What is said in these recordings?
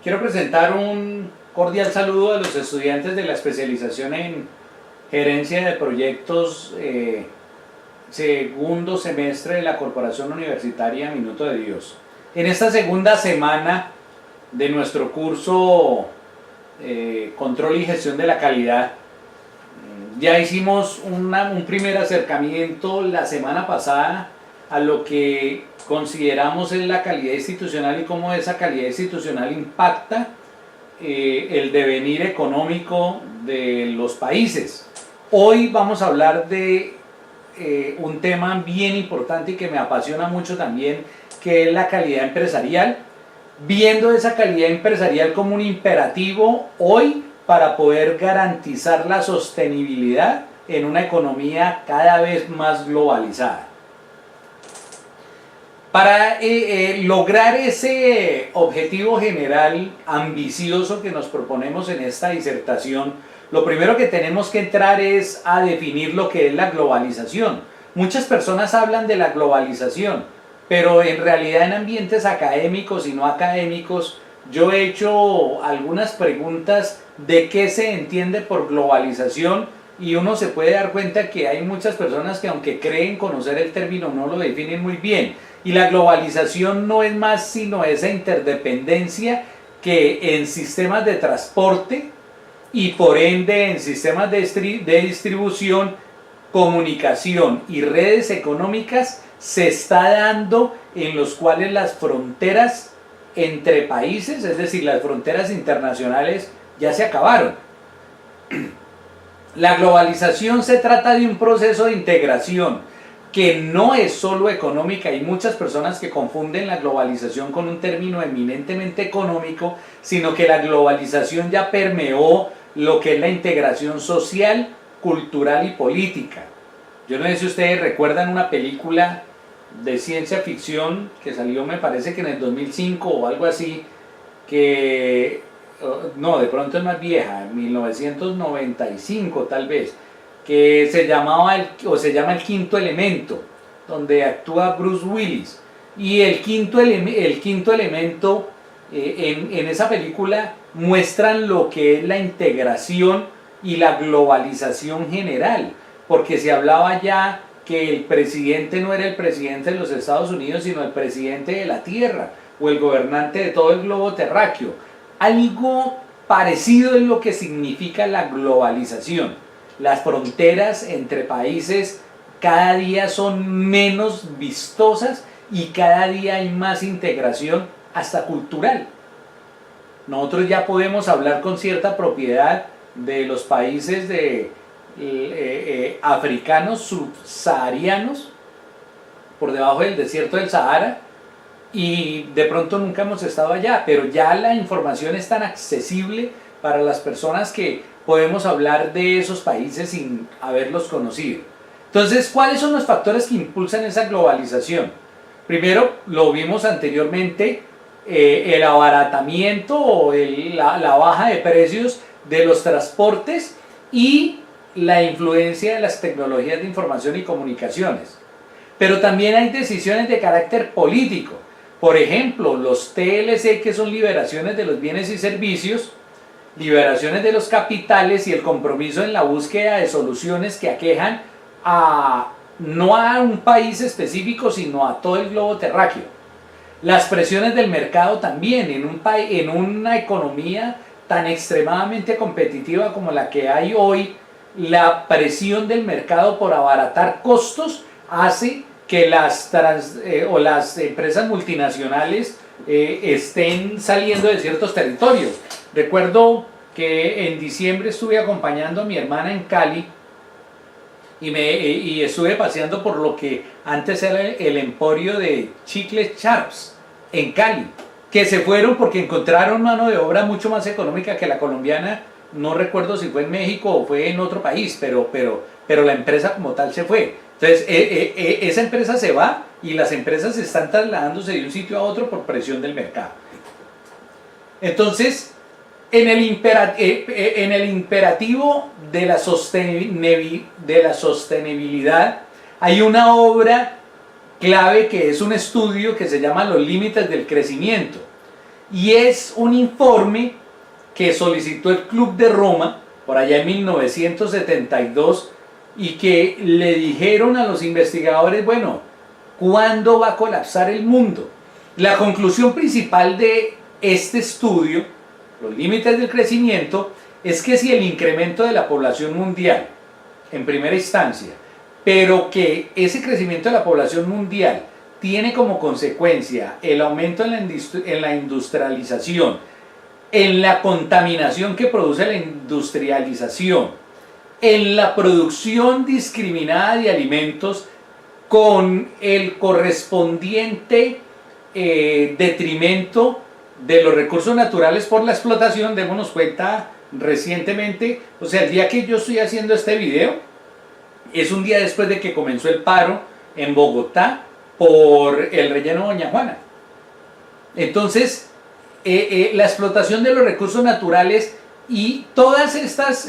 Quiero presentar un cordial saludo a los estudiantes de la especialización en gerencia de proyectos segundo semestre de la Corporación Universitaria Minuto de Dios. En esta segunda semana de nuestro curso Control y Gestión de la Calidad, ya hicimos un primer acercamiento la semana pasada a lo que consideramos es la calidad institucional y cómo esa calidad institucional impacta el devenir económico de los países. Hoy vamos a hablar de un tema bien importante y que me apasiona mucho también, que es la calidad empresarial, viendo esa calidad empresarial como un imperativo hoy para poder garantizar la sostenibilidad en una economía cada vez más globalizada. Para lograr ese objetivo general ambicioso que nos proponemos en esta disertación, lo primero que tenemos que entrar es a definir lo que es la globalización. Muchas personas hablan de la globalización, pero en realidad en ambientes académicos y no académicos, yo he hecho algunas preguntas de qué se entiende por globalización y uno se puede dar cuenta que hay muchas personas que, aunque creen conocer el término, no lo definen muy bien. Y la globalización no es más sino esa interdependencia que en sistemas de transporte y por ende en sistemas de distribución, comunicación y redes económicas se está dando, en los cuales las fronteras entre países, es decir, las fronteras internacionales, ya se acabaron. La globalización se trata de un proceso de integración que no es solo económica. Hay muchas personas que confunden la globalización con un término eminentemente económico, sino que la globalización ya permeó lo que es la integración social, cultural y política. Yo no sé si ustedes recuerdan una película de ciencia ficción que salió, me parece que en el 2005 o algo así, que no, de pronto es más vieja, en 1995 tal vez, que se llama El Quinto Elemento, donde actúa Bruce Willis. Y el quinto elemento, en esa película muestran lo que es la integración y la globalización general, porque se hablaba ya que el presidente no era el presidente de los Estados Unidos, sino el presidente de la Tierra, o el gobernante de todo el globo terráqueo. Algo parecido es lo que significa la globalización. Las fronteras entre países cada día son menos vistosas y cada día hay más integración, hasta cultural. Nosotros ya podemos hablar con cierta propiedad de los países africanos subsaharianos, por debajo del desierto del Sahara, y de pronto nunca hemos estado allá, pero ya la información es tan accesible para las personas que podemos hablar de esos países sin haberlos conocido. Entonces, ¿cuáles son los factores que impulsan esa globalización? Primero, lo vimos anteriormente, el abaratamiento o la baja de precios de los transportes y la influencia de las tecnologías de información y comunicaciones. Pero también hay decisiones de carácter político. Por ejemplo, los TLC, que son liberaciones de los bienes y servicios, liberaciones de los capitales y el compromiso en la búsqueda de soluciones que aquejan no a un país específico, sino a todo el globo terráqueo. Las presiones del mercado también, en una economía tan extremadamente competitiva como la que hay hoy, la presión del mercado por abaratar costos hace que las empresas multinacionales estén saliendo de ciertos territorios. Recuerdo que en diciembre estuve acompañando a mi hermana en Cali y estuve paseando por lo que antes era el emporio de Chicles Sharps en Cali, que se fueron porque encontraron mano de obra mucho más económica que la colombiana. No recuerdo si fue en México o fue en otro país, pero la empresa como tal se fue. Entonces esa empresa se va y las empresas están trasladándose de un sitio a otro por presión del mercado. Entonces, en el imperativo de la sostenibilidad hay una obra clave, que es un estudio que se llama Los límites del crecimiento, y es un informe que solicitó el Club de Roma por allá en 1972, y que le dijeron a los investigadores, bueno, ¿cuándo va a colapsar el mundo? La conclusión principal de este estudio, Los límites del crecimiento, es que si el incremento de la población mundial, en primera instancia, pero que ese crecimiento de la población mundial tiene como consecuencia el aumento en la industrialización, en la contaminación que produce la industrialización, en la producción discriminada de alimentos, con el correspondiente detrimento de los recursos naturales por la explotación. Démonos cuenta, recientemente, o sea, el día que yo estoy haciendo este video, es un día después de que comenzó el paro en Bogotá por el relleno Doña Juana. Entonces, la explotación de los recursos naturales y todas estas,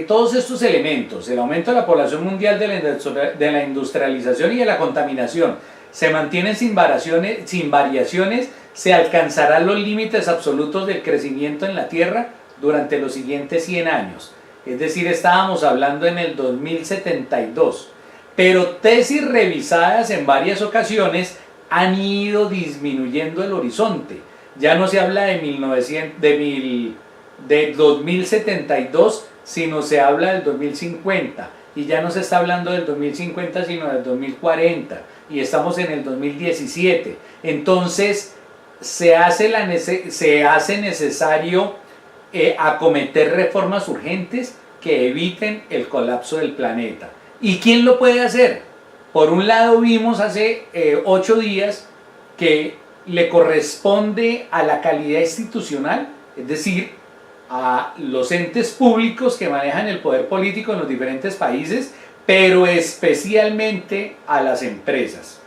todos estos elementos, el aumento de la población mundial, de la industrialización y de la contaminación, se mantienen sin variaciones, se alcanzarán los límites absolutos del crecimiento en la Tierra durante los siguientes 100 años. Es decir, estábamos hablando en el 2072. Pero tesis revisadas en varias ocasiones han ido disminuyendo el horizonte. Ya no se habla de 2072, sino se habla del 2050. Y ya no se está hablando del 2050, sino del 2040. Y estamos en el 2017. Entonces, se hace necesario acometer reformas urgentes que eviten el colapso del planeta. ¿Y quién lo puede hacer? Por un lado, vimos hace 8 días que le corresponde a la calidad institucional, es decir, a los entes públicos que manejan el poder político en los diferentes países, pero especialmente a las empresas.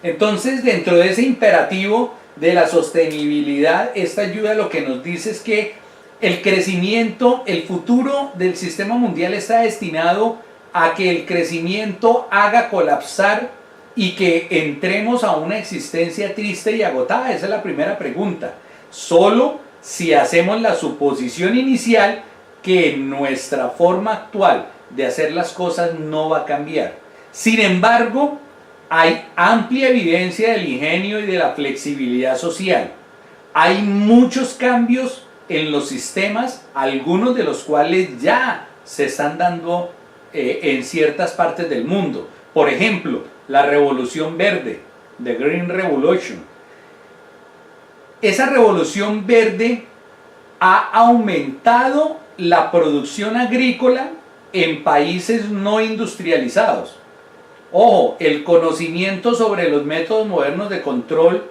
Entonces, dentro de ese imperativo de la sostenibilidad, esta ayuda lo que nos dice es que el crecimiento, el futuro del sistema mundial está destinado a que el crecimiento haga colapsar y que entremos a una existencia triste y agotada. Esa es la primera pregunta. Solo si hacemos la suposición inicial que nuestra forma actual de hacer las cosas no va a cambiar. Sin embargo, hay amplia evidencia del ingenio y de la flexibilidad social. Hay muchos cambios en los sistemas, algunos de los cuales ya se están dando en ciertas partes del mundo. Por ejemplo, la Revolución Verde, The Green Revolution. Esa Revolución Verde ha aumentado la producción agrícola en países no industrializados. Ojo, el conocimiento sobre los métodos modernos de control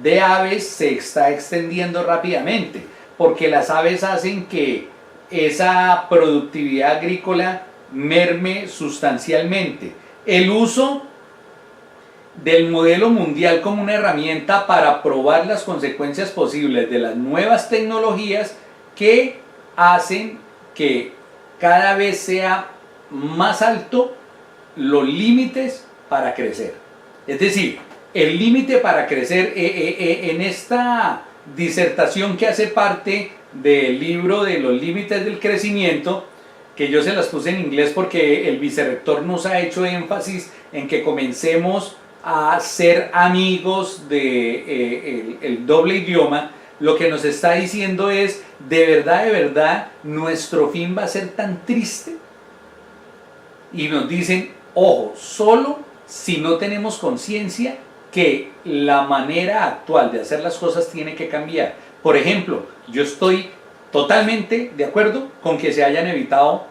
de aves se está extendiendo rápidamente, porque las aves hacen que esa productividad agrícola merme sustancialmente. El uso del modelo mundial como una herramienta para probar las consecuencias posibles de las nuevas tecnologías que hacen que cada vez sea más alto los límites para crecer. Es decir, el límite para crecer en esta disertación que hace parte del libro de los límites del crecimiento, que yo se las puse en inglés porque el vicerrector nos ha hecho énfasis en que comencemos a ser amigos de el doble idioma. Lo que nos está diciendo es, de verdad, nuestro fin va a ser tan triste. Y nos dicen, ojo, solo si no tenemos conciencia que la manera actual de hacer las cosas tiene que cambiar. Por ejemplo, yo estoy totalmente de acuerdo con que se hayan evitado,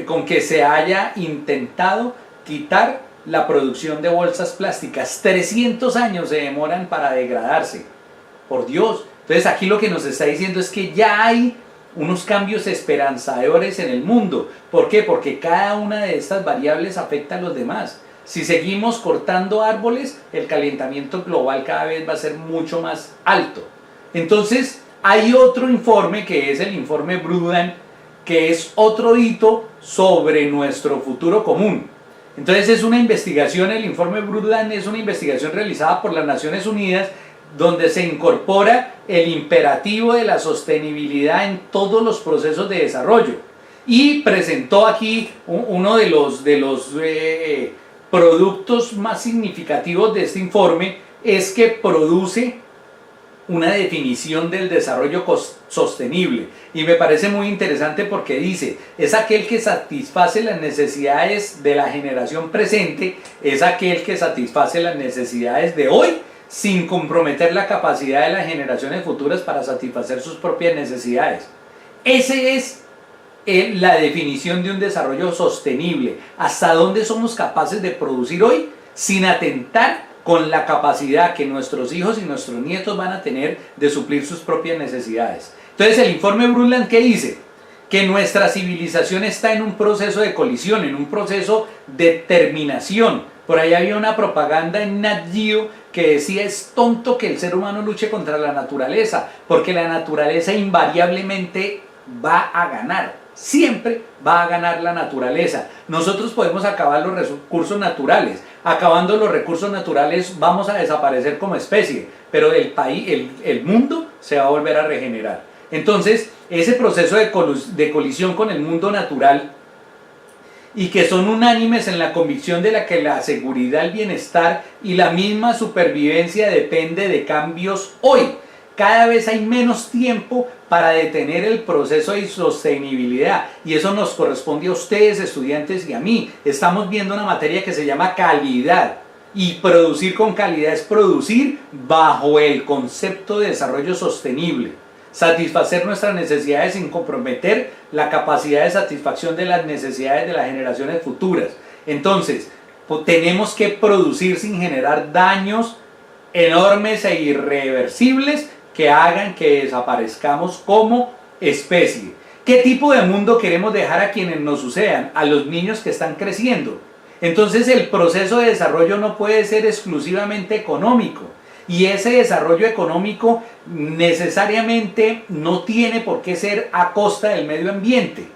con que se haya intentado quitar la producción de bolsas plásticas. 300 años se demoran para degradarse. Por Dios. Entonces aquí lo que nos está diciendo es que ya hay unos cambios esperanzadores en el mundo. ¿Por qué? Porque cada una de estas variables afecta a los demás. Si seguimos cortando árboles, el calentamiento global cada vez va a ser mucho más alto. Entonces, hay otro informe que es el informe Brudan, que es otro hito sobre nuestro futuro común. Entonces es una investigación, el informe Brundtland es una investigación realizada por las Naciones Unidas donde se incorpora el imperativo de la sostenibilidad en todos los procesos de desarrollo. Y presentó aquí uno de los productos más significativos de este informe, es que produce una definición del desarrollo sostenible, y me parece muy interesante porque dice, es aquel que satisface las necesidades de la generación presente, es aquel que satisface las necesidades de hoy sin comprometer la capacidad de las generaciones futuras para satisfacer sus propias necesidades. Ese es la definición de un desarrollo sostenible, hasta dónde somos capaces de producir hoy sin atentar con la capacidad que nuestros hijos y nuestros nietos van a tener de suplir sus propias necesidades. Entonces el informe Brundtland, ¿qué dice? Que nuestra civilización está en un proceso de colisión, en un proceso de terminación. Por ahí había una propaganda en Nat Geo que decía, es tonto que el ser humano luche contra la naturaleza, porque la naturaleza invariablemente va a ganar. Siempre va a ganar la naturaleza. Nosotros podemos acabar los recursos naturales. Acabando los recursos naturales vamos a desaparecer como especie, pero el mundo se va a volver a regenerar. Entonces, ese proceso de colisión con el mundo natural, y que son unánimes en la convicción de que la seguridad, el bienestar y la misma supervivencia depende de cambios hoy. Cada vez hay menos tiempo para detener el proceso de sostenibilidad, y eso nos corresponde a ustedes, estudiantes, y a mí. Estamos viendo una materia que se llama calidad, y producir con calidad es producir bajo el concepto de desarrollo sostenible, satisfacer nuestras necesidades sin comprometer la capacidad de satisfacción de las necesidades de las generaciones futuras. Entonces, tenemos que producir sin generar daños enormes e irreversibles que hagan que desaparezcamos como especie. ¿Qué tipo de mundo queremos dejar a quienes nos sucedan? A los niños que están creciendo. Entonces el proceso de desarrollo no puede ser exclusivamente económico, y ese desarrollo económico necesariamente no tiene por qué ser a costa del medio ambiente.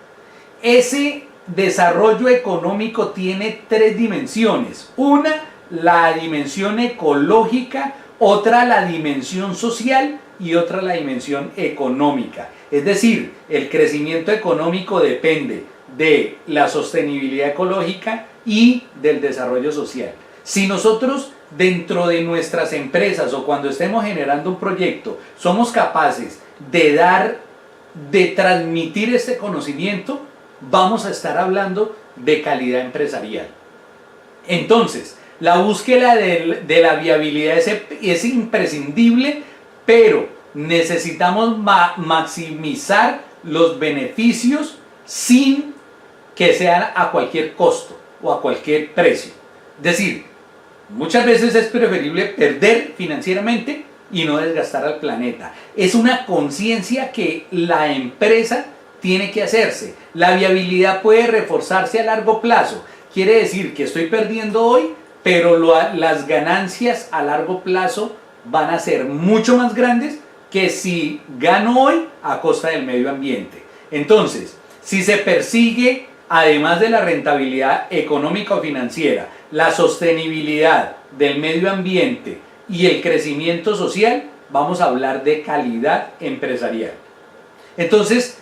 Ese desarrollo económico tiene tres dimensiones: una, la dimensión ecológica; otra, la dimensión social; y otra, la dimensión económica. Es decir, el crecimiento económico depende de la sostenibilidad ecológica y del desarrollo social. Si nosotros dentro de nuestras empresas o cuando estemos generando un proyecto somos capaces de transmitir este conocimiento, vamos a estar hablando de calidad empresarial. Entonces, la búsqueda de la viabilidad es imprescindible, pero necesitamos maximizar los beneficios sin que sean a cualquier costo o a cualquier precio. Es decir, muchas veces es preferible perder financieramente y no desgastar al planeta. Es una conciencia que la empresa tiene que hacerse. La viabilidad puede reforzarse a largo plazo. Quiere decir que estoy perdiendo hoy, pero las ganancias a largo plazo van a ser mucho más grandes que si gano hoy a costa del medio ambiente. Entonces, si se persigue, además de la rentabilidad económica o financiera, la sostenibilidad del medio ambiente y el crecimiento social, vamos a hablar de calidad empresarial. Entonces,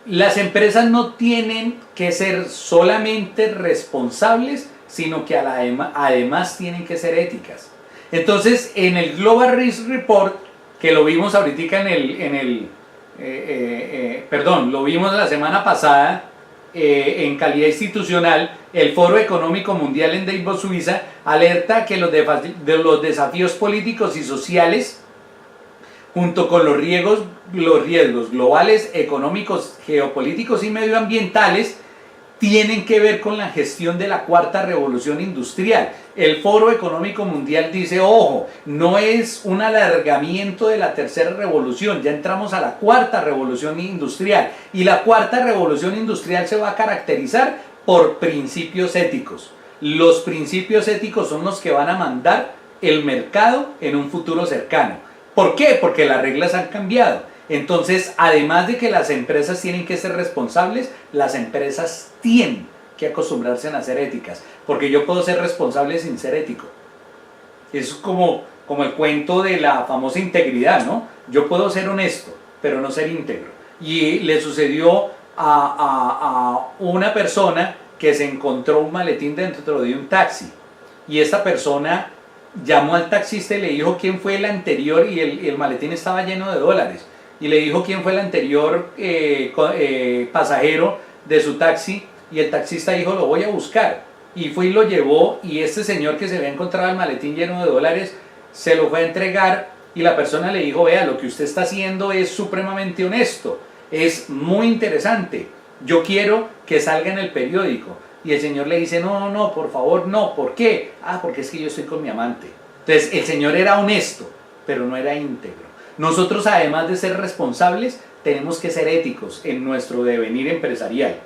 las empresas no tienen que ser solamente responsables, sino que además tienen que ser éticas. Entonces, en el Global Risk Report, que lo vimos ahorita lo vimos la semana pasada, en calidad institucional, el Foro Económico Mundial en Davos, Suiza, alerta que los desafíos políticos y sociales, junto con los riesgos globales, económicos, geopolíticos y medioambientales, tienen que ver con la gestión de la cuarta revolución industrial. El Foro Económico Mundial dice, ojo, no es un alargamiento de la tercera revolución, ya entramos a la cuarta revolución industrial, y la cuarta revolución industrial se va a caracterizar por principios éticos. Los principios éticos son los que van a mandar el mercado en un futuro cercano. ¿Por qué? Porque las reglas han cambiado. Entonces, además de que las empresas tienen que ser responsables, las empresas tienen que acostumbrarse a ser éticas, porque yo puedo ser responsable sin ser ético. Es como el cuento de la famosa integridad, ¿no? Yo puedo ser honesto, pero no ser íntegro. Y le sucedió a una persona que se encontró un maletín dentro de un taxi, y esta persona llamó al taxista y le dijo quién fue el anterior, y el maletín estaba lleno de dólares, y le dijo quién fue el anterior pasajero de su taxi, y el taxista dijo lo voy a buscar, y fue y lo llevó, y este señor que se había encontrado el maletín lleno de dólares se lo fue a entregar, y la persona le dijo, vea, lo que usted está haciendo es supremamente honesto, es muy interesante, yo quiero que salga en el periódico. Y el señor le dice, no, por favor, no, ¿por qué? Porque es que yo estoy con mi amante. Entonces el señor era honesto, pero no era íntegro. Nosotros, además de ser responsables, tenemos que ser éticos en nuestro devenir empresarial.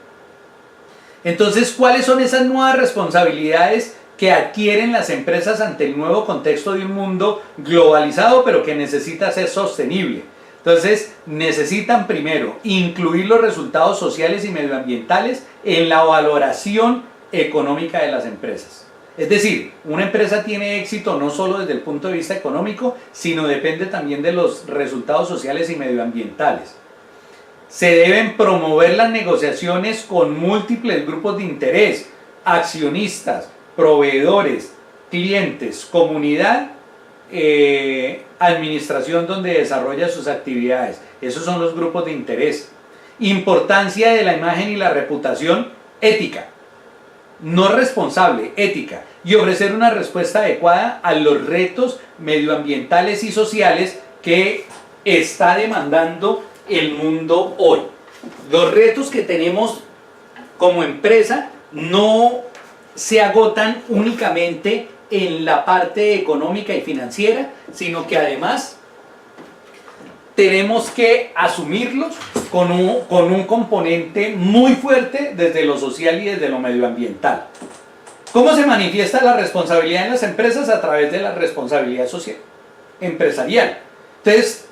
Entonces, ¿cuáles son esas nuevas responsabilidades que adquieren las empresas ante el nuevo contexto de un mundo globalizado, pero que necesita ser sostenible? Entonces, necesitan primero incluir los resultados sociales y medioambientales en la valoración económica de las empresas. Es decir, una empresa tiene éxito no solo desde el punto de vista económico, sino depende también de los resultados sociales y medioambientales. Se deben promover las negociaciones con múltiples grupos de interés, accionistas, proveedores, clientes, comunidad, administración donde desarrolla sus actividades. Esos son los grupos de interés. Importancia de la imagen y la reputación, ética, no responsable, ética, y ofrecer una respuesta adecuada a los retos medioambientales y sociales que está demandando el mundo hoy. Los retos que tenemos como empresa no se agotan únicamente en la parte económica y financiera, sino que además tenemos que asumirlos con un componente muy fuerte desde lo social y desde lo medioambiental. ¿Cómo se manifiesta la responsabilidad en las empresas? A través de la responsabilidad social empresarial. Entonces,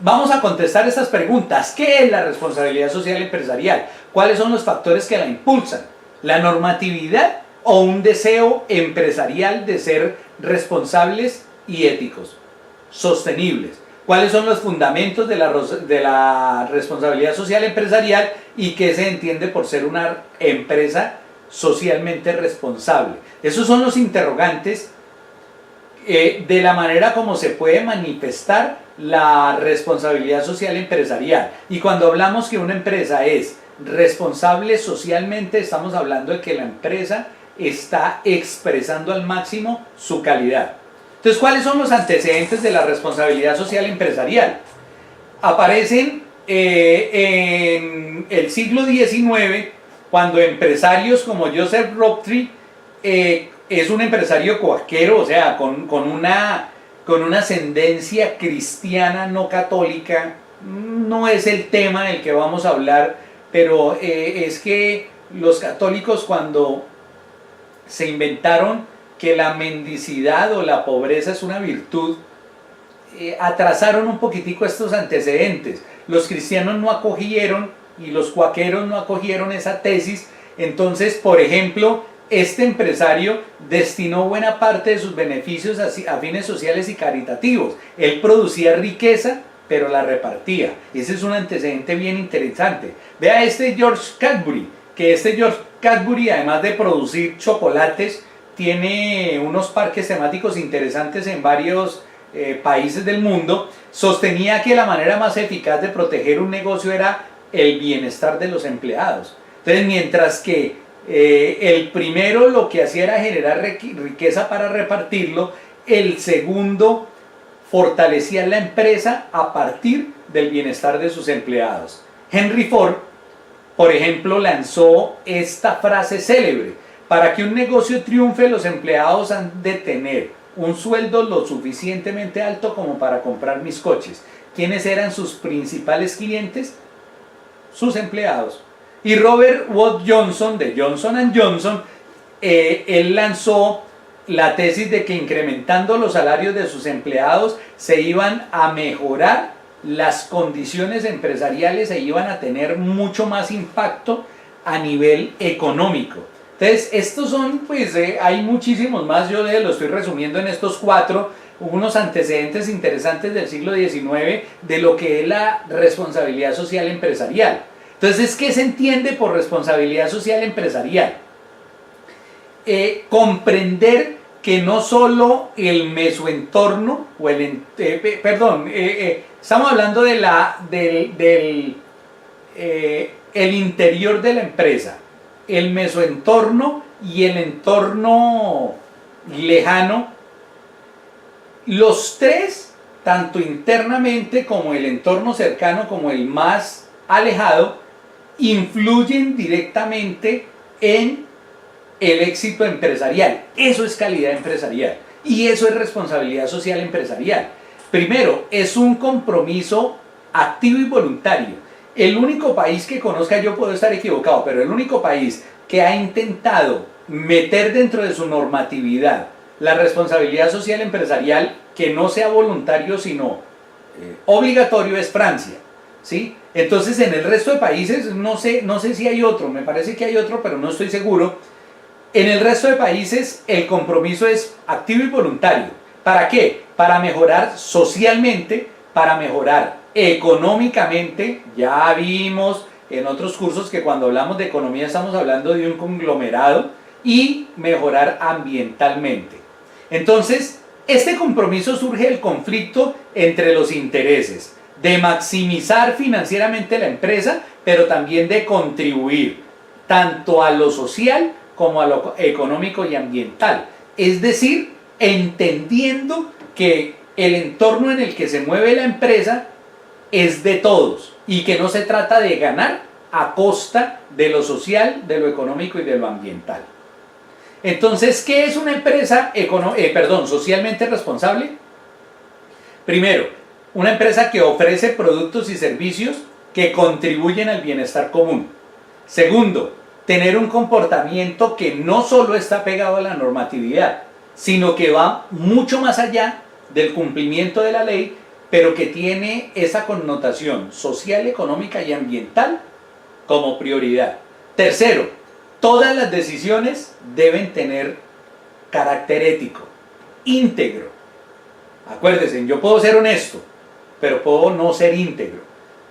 vamos a contestar estas preguntas. ¿Qué es la responsabilidad social empresarial? ¿Cuáles son los factores que la impulsan? ¿La normatividad o un deseo empresarial de ser responsables y éticos, sostenibles? ¿Cuáles son los fundamentos de la responsabilidad social empresarial y qué se entiende por ser una empresa socialmente responsable? Esos son los interrogantes de la manera como se puede manifestar la responsabilidad social empresarial. Y cuando hablamos que una empresa es responsable socialmente, estamos hablando de que la empresa está expresando al máximo su calidad. Entonces, ¿cuáles son los antecedentes de la responsabilidad social empresarial? Aparecen en el siglo XIX, cuando empresarios como Joseph Rothschild es un empresario cuáquero, o sea, con una ascendencia cristiana no católica. No es el tema del que vamos a hablar, pero es que los católicos, cuando se inventaron que la mendicidad o la pobreza es una virtud, atrasaron un poquitico estos antecedentes. Los cristianos no acogieron y los cuáqueros no acogieron esa tesis. Entonces, por ejemplo, este empresario destinó buena parte de sus beneficios a fines sociales y caritativos. Él producía riqueza, pero la repartía. Ese es un antecedente bien interesante. Vea este George Cadbury, que George Cadbury, además de producir chocolates, tiene unos parques temáticos interesantes en varios países del mundo. Sostenía que la manera más eficaz de proteger un negocio era el bienestar de los empleados. Entonces, mientras que el primero lo que hacía era generar riqueza para repartirlo, el segundo fortalecía la empresa a partir del bienestar de sus empleados. Henry Ford, por ejemplo, lanzó esta frase célebre: para que un negocio triunfe, los empleados han de tener un sueldo lo suficientemente alto como para comprar mis coches. ¿Quiénes eran sus principales clientes? Sus empleados. Y Robert Wood Johnson, de Johnson & Johnson, él lanzó la tesis de que incrementando los salarios de sus empleados se iban a mejorar las condiciones empresariales e iban a tener mucho más impacto a nivel económico. Entonces, estos son, pues, hay muchísimos más, yo lo estoy resumiendo en estos 4, unos antecedentes interesantes del siglo XIX de lo que es la responsabilidad social empresarial. Entonces, ¿qué se entiende por responsabilidad social empresarial? Comprender que no solo el mesoentorno, o estamos hablando de el interior de la empresa, el mesoentorno y el entorno lejano, los tres, tanto internamente como el entorno cercano como el más alejado, influyen directamente en el éxito empresarial. Eso es calidad empresarial y eso es responsabilidad social empresarial. Primero, es un compromiso activo y voluntario. El único país que conozca, yo puedo estar equivocado, pero el único país que ha intentado meter dentro de su normatividad la responsabilidad social empresarial que no sea voluntario sino obligatorio es Francia, ¿sí? Entonces en el resto de países no sé si hay otro, me parece que hay otro pero no estoy seguro. En el resto de países el compromiso es activo y voluntario. ¿Para qué? Para mejorar socialmente, para mejorar económicamente. Ya vimos en otros cursos que cuando hablamos de economía estamos hablando de un conglomerado, y mejorar ambientalmente. Entonces, este compromiso surge del conflicto entre los intereses de maximizar financieramente la empresa, pero también de contribuir tanto a lo social como a lo económico y ambiental. Es decir, entendiendo que el entorno en el que se mueve la empresa es de todos y que no se trata de ganar a costa de lo social, de lo económico y de lo ambiental. Entonces, ¿qué es una empresa socialmente responsable? Primero, una empresa que ofrece productos y servicios que contribuyen al bienestar común. Segundo, tener un comportamiento que no solo está pegado a la normatividad, sino que va mucho más allá del cumplimiento de la ley, pero que tiene esa connotación social, económica y ambiental como prioridad. Tercero, todas las decisiones deben tener carácter ético, íntegro. Acuérdense, yo puedo ser honesto, pero puedo no ser íntegro.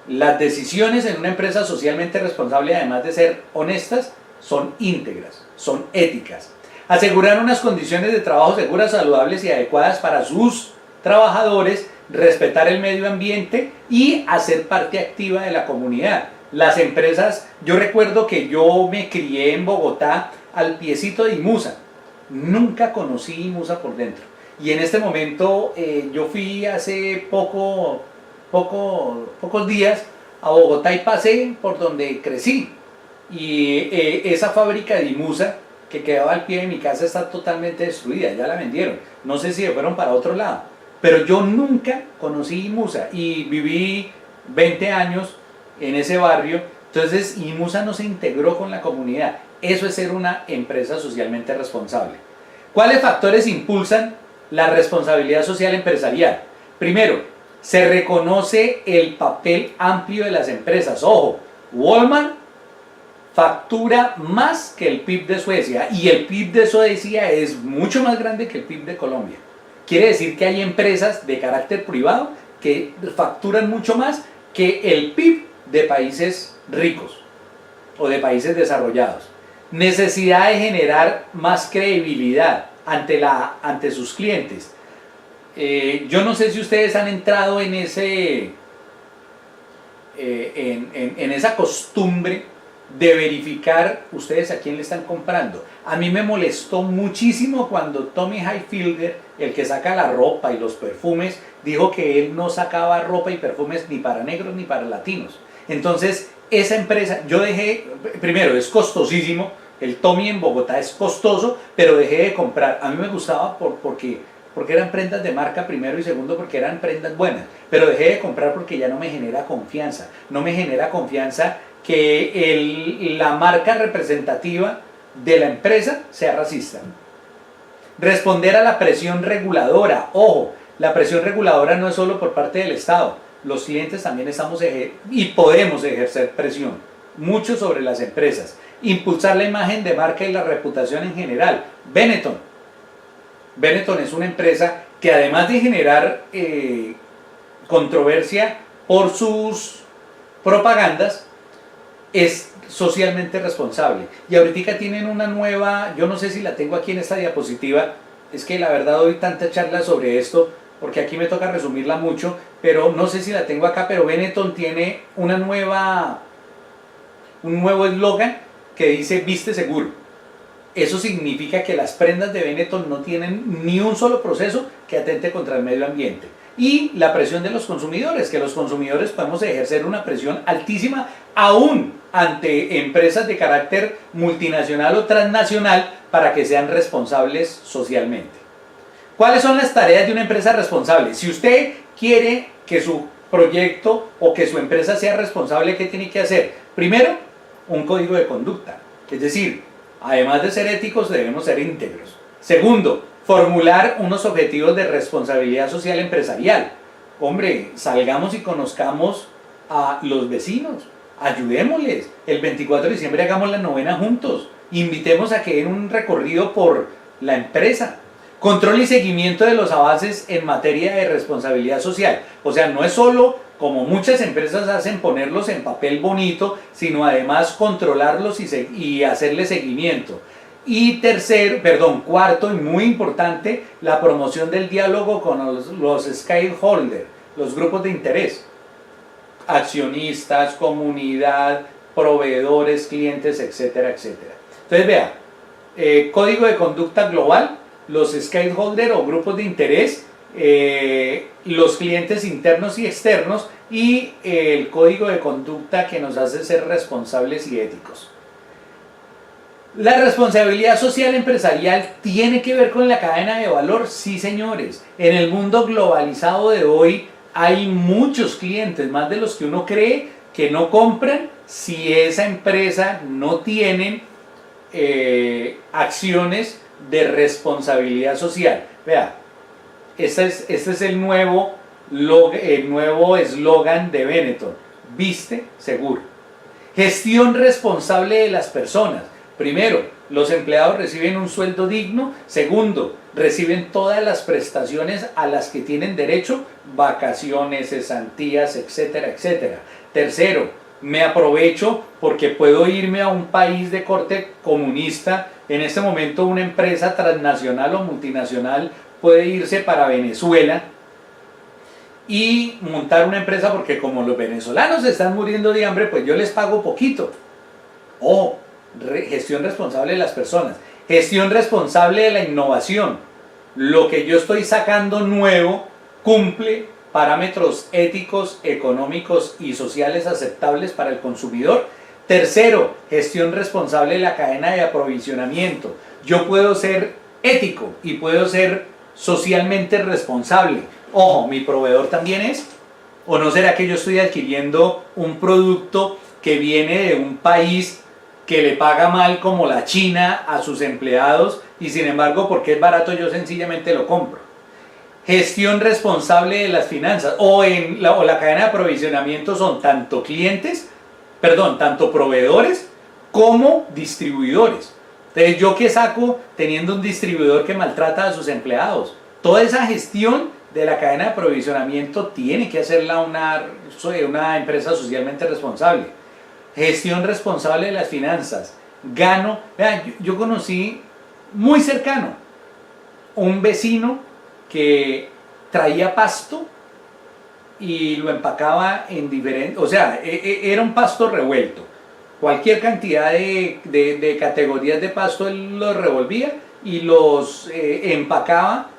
Las decisiones en una empresa socialmente responsable, además de ser honestas, son íntegras, son éticas. Asegurar unas condiciones de trabajo seguras, saludables y adecuadas para sus trabajadores, respetar el medio ambiente y hacer parte activa de la comunidad. Las empresas, yo recuerdo que yo me crié en Bogotá al piecito de IMUSA, nunca conocí IMUSA por dentro, y en este momento yo fui hace pocos días a Bogotá y pasé por donde crecí, y esa fábrica de IMUSA que quedaba al pie de mi casa está totalmente destruida, ya la vendieron, no sé si se fueron para otro lado, pero yo nunca conocí IMUSA y viví 20 años en ese barrio. Entonces IMUSA no se integró con la comunidad. Eso es ser una empresa socialmente responsable. ¿Cuáles factores impulsan la responsabilidad social empresarial? Primero, se reconoce el papel amplio de las empresas. Ojo, Walmart factura más que el PIB de Suecia, y el PIB de Suecia es mucho más grande que el PIB de Colombia. Quiere decir que hay empresas de carácter privado que facturan mucho más que el PIB de países ricos o de países desarrollados. Necesidad de generar más credibilidad ante sus clientes. Yo no sé si ustedes han entrado en esa costumbre de verificar ustedes a quién le están comprando. A mí me molestó muchísimo cuando Tommy Hilfiger, el que saca la ropa y los perfumes, dijo que él no sacaba ropa y perfumes ni para negros ni para latinos. Entonces, esa empresa, yo dejé, primero es costosísimo, el Tommy en Bogotá es costoso, pero dejé de comprar. A mí me gustaba porque eran prendas de marca, primero, y segundo porque eran prendas buenas, pero dejé de comprar porque ya no me genera confianza. No me genera confianza que la marca representativa de la empresa sea racista. Responder a la presión reguladora. Ojo, la presión reguladora no es solo por parte del Estado. Los clientes también estamos y podemos ejercer presión. mucho sobre las empresas. Impulsar la imagen de marca y la reputación en general. Benetton. Benetton es una empresa que además de generar controversia por sus propagandas, es socialmente responsable. Y ahorita tienen una nueva, yo no sé si la tengo aquí en esta diapositiva, es que la verdad doy tanta charla sobre esto, porque aquí me toca resumirla mucho, pero no sé si la tengo acá, pero Benetton tiene un nuevo eslogan que dice viste seguro. Eso significa que las prendas de Benetton no tienen ni un solo proceso que atente contra el medio ambiente. Y la presión de los consumidores, que los consumidores podemos ejercer una presión altísima aún ante empresas de carácter multinacional o transnacional para que sean responsables socialmente. ¿Cuáles son las tareas de una empresa responsable? Si usted quiere que su proyecto o que su empresa sea responsable, ¿qué tiene que hacer? Primero, un código de conducta. Es decir, además de ser éticos, debemos ser íntegros. Segundo, formular unos objetivos de responsabilidad social empresarial. Hombre, salgamos y conozcamos a los vecinos, ayudémosles. El 24 de diciembre hagamos la novena juntos. Invitemos a que den un recorrido por la empresa. Control y seguimiento de los avances en materia de responsabilidad social. O sea, no es solo, como muchas empresas hacen, ponerlos en papel bonito, sino además controlarlos y hacerle seguimiento. Y cuarto y muy importante, la promoción del diálogo con los stakeholders, los grupos de interés, accionistas, comunidad, proveedores, clientes, etcétera, etcétera. Entonces vea, código de conducta global, los stakeholders o grupos de interés, los clientes internos y externos y el código de conducta que nos hace ser responsables y éticos. La responsabilidad social empresarial tiene que ver con la cadena de valor, sí señores. En el mundo globalizado de hoy hay muchos clientes, más de los que uno cree, que no compran si esa empresa no tiene acciones de responsabilidad social. Vea, este es el nuevo eslogan de Benetton, viste seguro. Gestión responsable de las personas. Primero, los empleados reciben un sueldo digno. Segundo, reciben todas las prestaciones a las que tienen derecho, vacaciones, cesantías, etcétera, etcétera. Tercero, me aprovecho porque puedo irme a un país de corte comunista. En este momento una empresa transnacional o multinacional puede irse para Venezuela y montar una empresa porque como los venezolanos se están muriendo de hambre, pues yo les pago poquito. Gestión responsable de las personas. Gestión responsable de la innovación. Lo que yo estoy sacando nuevo cumple parámetros éticos, económicos y sociales aceptables para el consumidor. Tercero, gestión responsable de la cadena de aprovisionamiento. Yo puedo ser ético y puedo ser socialmente responsable. Ojo, ¿mi proveedor también es? ¿O no será que yo estoy adquiriendo un producto que viene de un país que le paga mal como la China a sus empleados y sin embargo porque es barato yo sencillamente lo compro? Gestión responsable de las finanzas o la cadena de aprovisionamiento son tanto tanto proveedores como distribuidores. Entonces, ¿yo qué saco teniendo un distribuidor que maltrata a sus empleados? Toda esa gestión de la cadena de aprovisionamiento tiene que hacerla una empresa socialmente responsable. Gestión responsable de las finanzas. Vean, yo conocí muy cercano un vecino que traía pasto y lo empacaba en diferentes, o sea, era un pasto revuelto. Cualquier cantidad de categorías de pasto él los revolvía y los empacaba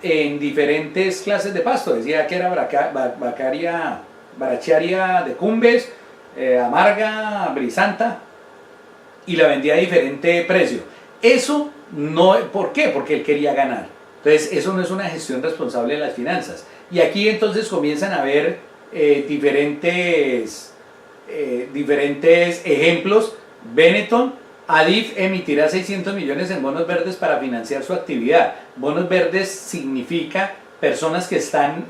en diferentes clases de pasto. Decía que era brachiaria de Cumbres, amarga, brisanta, y la vendía a diferente precio. Eso no, ¿por qué? Porque él quería ganar. Entonces eso no es una gestión responsable de las finanzas. Y aquí entonces comienzan a haber diferentes ejemplos. Benetton, Adif emitirá 600 millones en bonos verdes para financiar su actividad. Bonos verdes significa personas que están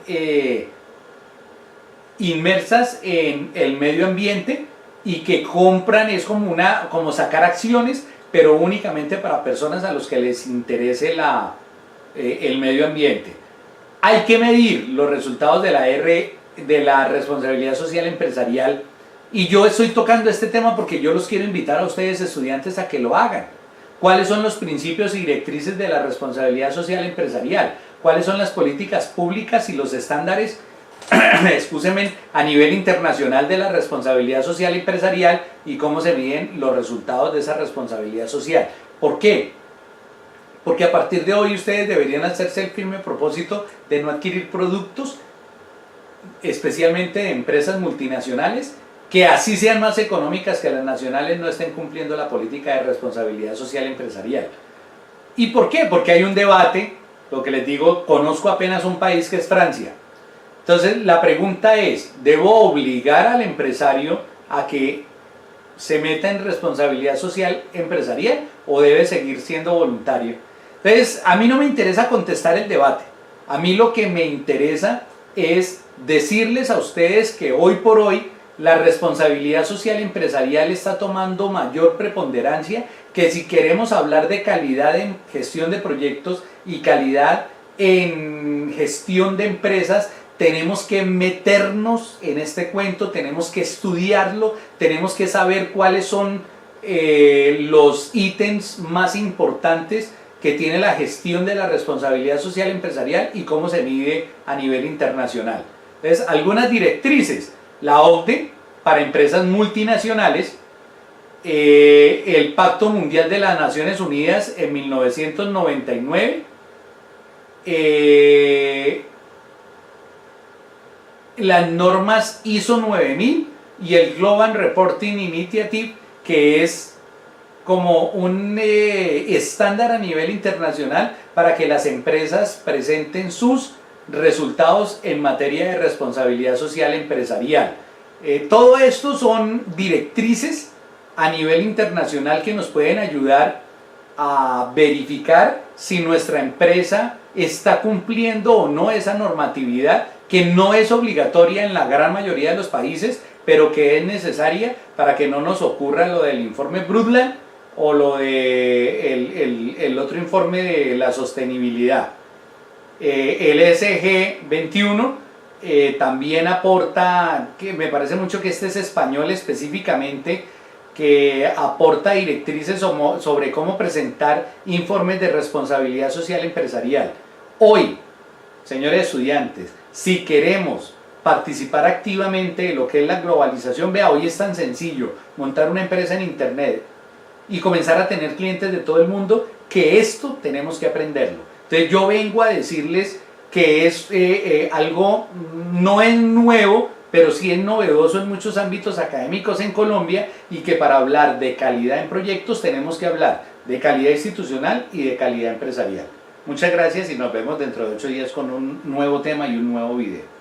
inmersas en el medio ambiente y que compran, es como sacar acciones, pero únicamente para personas a los que les interese el medio ambiente. Hay que medir los resultados de la responsabilidad social empresarial, y yo estoy tocando este tema porque yo los quiero invitar a ustedes, estudiantes, a que lo hagan. ¿Cuáles son los principios y directrices de la responsabilidad social empresarial? ¿Cuáles son las políticas públicas y los estándares excúsenme, a nivel internacional de la responsabilidad social empresarial, y cómo se miden los resultados de esa responsabilidad social? ¿Por qué? Porque a partir de hoy ustedes deberían hacerse el firme propósito de no adquirir productos, especialmente de empresas multinacionales, que así sean más económicas que las nacionales, no estén cumpliendo la política de responsabilidad social empresarial. ¿Y por qué? Porque hay un debate, lo que les digo, conozco apenas un país que es Francia. Entonces la pregunta es, ¿debo obligar al empresario a que se meta en responsabilidad social empresarial o debe seguir siendo voluntario? Entonces a mí no me interesa contestar el debate, a mí lo que me interesa es decirles a ustedes que hoy por hoy la responsabilidad social empresarial está tomando mayor preponderancia, que si queremos hablar de calidad en gestión de proyectos y calidad en gestión de empresas, tenemos que meternos en este cuento, tenemos que estudiarlo, tenemos que saber cuáles son los ítems más importantes que tiene la gestión de la responsabilidad social empresarial y cómo se mide a nivel internacional. Entonces, algunas directrices: la OCDE para empresas multinacionales, el Pacto Mundial de las Naciones Unidas en 1999, las normas ISO 9000 y el Global Reporting Initiative, que es como un estándar a nivel internacional para que las empresas presenten sus resultados en materia de responsabilidad social empresarial. Todo esto son directrices a nivel internacional que nos pueden ayudar a verificar si nuestra empresa está cumpliendo o no esa normatividad, que no es obligatoria en la gran mayoría de los países, pero que es necesaria para que no nos ocurra lo del informe Brundtland o lo de el otro informe de la sostenibilidad. El ESG 21 también aporta, que me parece mucho que este es español específicamente, que aporta directrices sobre cómo presentar informes de responsabilidad social empresarial. Hoy, señores estudiantes, si queremos participar activamente en lo que es la globalización, vea, hoy es tan sencillo montar una empresa en internet y comenzar a tener clientes de todo el mundo, que esto tenemos que aprenderlo. Entonces yo vengo a decirles que es algo, no es nuevo, pero sí es novedoso en muchos ámbitos académicos en Colombia, y que para hablar de calidad en proyectos tenemos que hablar de calidad institucional y de calidad empresarial. Muchas gracias y nos vemos dentro de 8 días con un nuevo tema y un nuevo video.